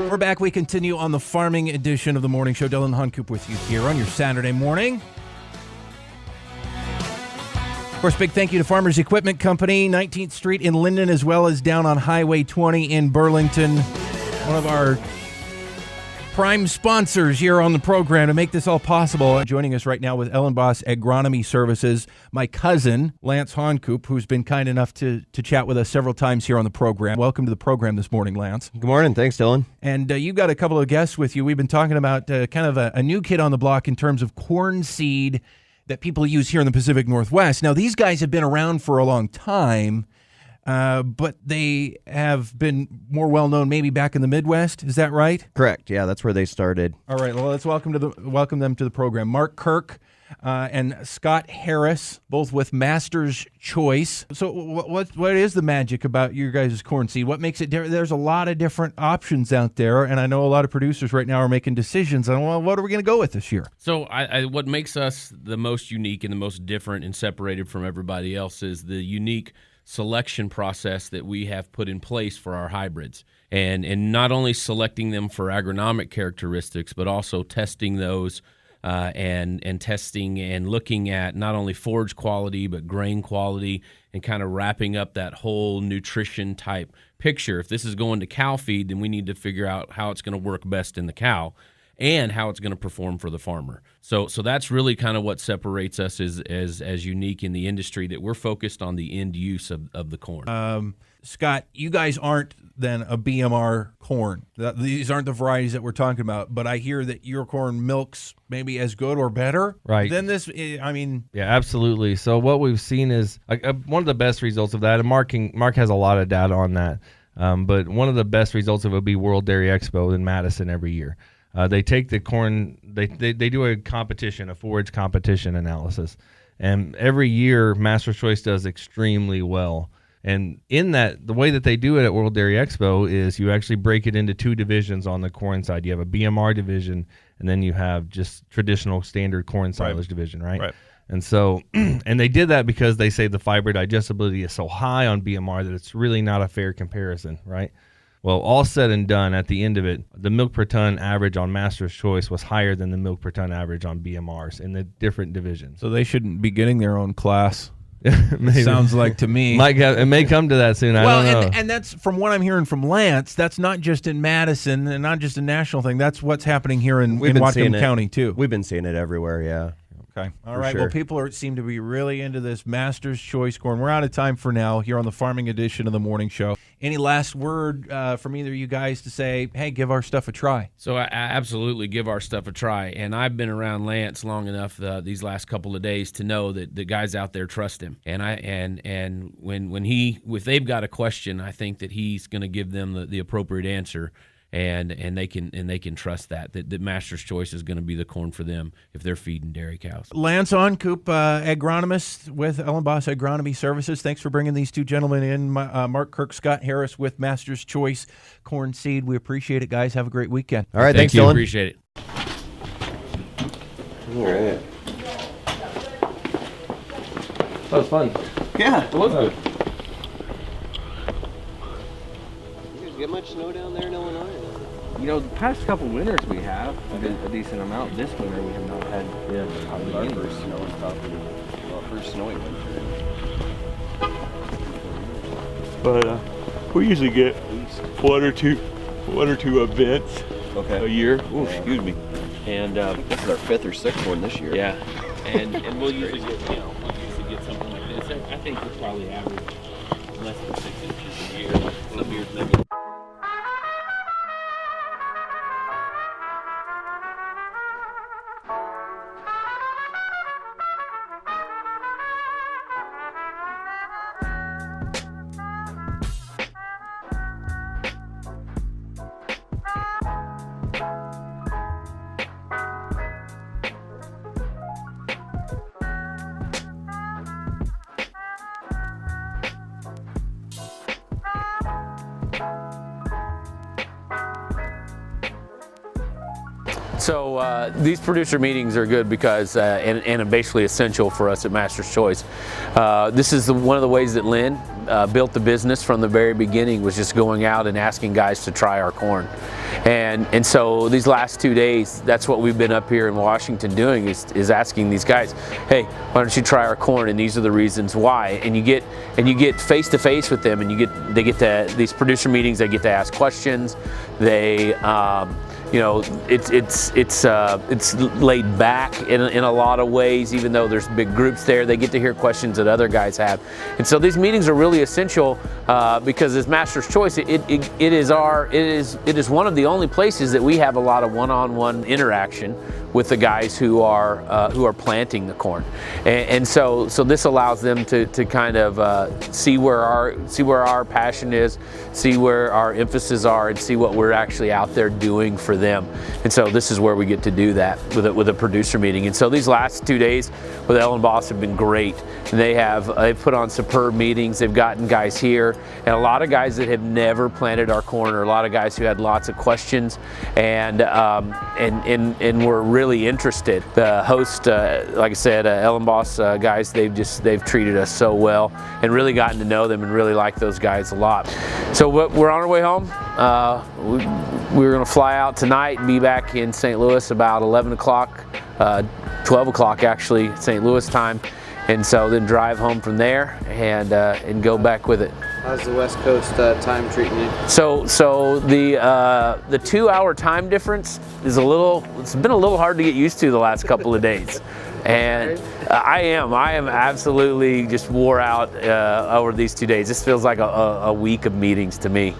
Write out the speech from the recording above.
We're back. We continue on the farming edition of the morning show. Dylan Huncoop with you here on your Saturday morning. Of course, big thank you to Farmers Equipment Company, 19th Street in Linden, as well as down on Highway 20 in Burlington. One of our prime sponsors here on the program to make this all possible. Joining us right now with Ellenboss Agronomy Services, my cousin, Lance Honcoop, who's been kind enough to chat with us several times here on the program. Welcome to the program this morning, Lance. Good morning. Thanks, Dylan. And you've got a couple of guests with you. We've been talking about kind of a new kid on the block in terms of corn seed that people use here in the Pacific Northwest. Now, these guys have been around for a long time, but they have been more well-known maybe back in the Midwest. Is that right? Correct. Yeah, that's where they started. All right. Well, let's welcome them to the program. Mark Kirk and Scott Harris, both with Master's Choice. So what is the magic about your guys' corn seed? What makes it different? There's a lot of different options out there, and I know a lot of producers right now are making decisions on, well, what are we going to go with this year? So what makes us the most unique and the most different and separated from everybody else is the unique selection process that we have put in place for our hybrids, and not only selecting them for agronomic characteristics, but also testing those and testing and looking at not only forage quality but grain quality, and kind of wrapping up that whole nutrition type picture. If this is going to cow feed, then we need to figure out how it's going to work best in the cow and how it's going to perform for the farmer. So that's really kind of what separates us as unique in the industry, that we're focused on the end use of the corn. Scott, you guys aren't then a BMR corn. These aren't the varieties that we're talking about, but I hear that your corn milks maybe as good or better than this. I mean, yeah, absolutely. So what we've seen is one of the best results of that, and Mark has a lot of data on that, but one of the best results of it would be World Dairy Expo in Madison every year. They take the corn, they do a competition, a forage competition analysis. And every year, Master's Choice does extremely well. And in that, the way that they do it at World Dairy Expo is you actually break it into two divisions on the corn side. You have a BMR division, and then you have just traditional standard corn silage division, right? And so, and they did that because they say the fiber digestibility is so high on BMR that it's really not a fair comparison, right? Well, all said and done, at the end of it, the milk per ton average on Master's Choice was higher than the milk per ton average on BMRs in the different divisions. So they shouldn't be getting their own class. Sounds like to me. It may come to that soon. I don't know. And that's from what I'm hearing from Lance. That's not just in Madison and not just a national thing. That's what's happening here in Whatcom County too. We've been seeing it everywhere. Yeah. Okay. All right. Sure. Well, people seem to be really into this Master's Choice corn. We're out of time for now here on the farming edition of the morning show. Any last word from either of you guys to say, hey, give our stuff a try? So I absolutely give our stuff a try. And I've been around Lance long enough these last couple of days to know that the guys out there trust him. And when if they've got a question, I think that he's going to give them the appropriate answer. And they can trust that Master's Choice is going to be the corn for them if they're feeding dairy cows. Lance Honcoop, agronomist with Ellenboss Agronomy Services. Thanks for bringing these two gentlemen in. Mark Kirk, Scott Harris with Master's Choice corn seed. We appreciate it, guys. Have a great weekend. All right, thanks, Dylan. Appreciate it. All right. That was fun. Yeah, it was good. You guys get much snow down there in Illinois? You know, the past couple winters we have a decent amount. This winter we have not had. Yeah, our first snow is probably first snowy winter. But we usually get one or two events a year. Oh, excuse me. And this is our 5th or 6th one this year. yeah, And we'll usually get something like this. I think we'll probably average less than 6 inches a year. Some years maybe. So these producer meetings are good because, and basically essential for us at Master's Choice. This is one of the ways that Lynn built the business from the very beginning, was just going out and asking guys to try our corn. And so these last 2 days, that's what we've been up here in Washington doing, is asking these guys, hey, why don't you try our corn, and these are the reasons why. And you get face to face with them, and they get to these producer meetings. They get to ask questions. They you know, it's laid back in a lot of ways, even though there's big groups there. They get to hear questions that other guys have. And so these meetings are really essential because as Master's Choice, it is one of the only places that we have a lot of one-on-one interaction with the guys who are planting the corn, and so this allows them to kind of see where our passion is, see where our emphasis are, and see what we're actually out there doing for them. And so this is where we get to do that with a producer meeting. And so these last 2 days with Ellen Boss have been great. And they've put on superb meetings. They've gotten guys here, and a lot of guys that have never planted our corn, or a lot of guys who had lots of questions, and were really interested. The host, like I said, Ellen Boss guys, they've treated us so well, and really gotten to know them, and really like those guys a lot. So we're on our way home. We're going to fly out tonight and be back in St. Louis about 11 o'clock, 12 o'clock actually, St. Louis time. And so then drive home from there and go back with it. How's the West Coast time treating you? So the 2 hour time difference is it's been a little hard to get used to the last couple of days. And I am absolutely just wore out over these 2 days. This feels like a week of meetings to me.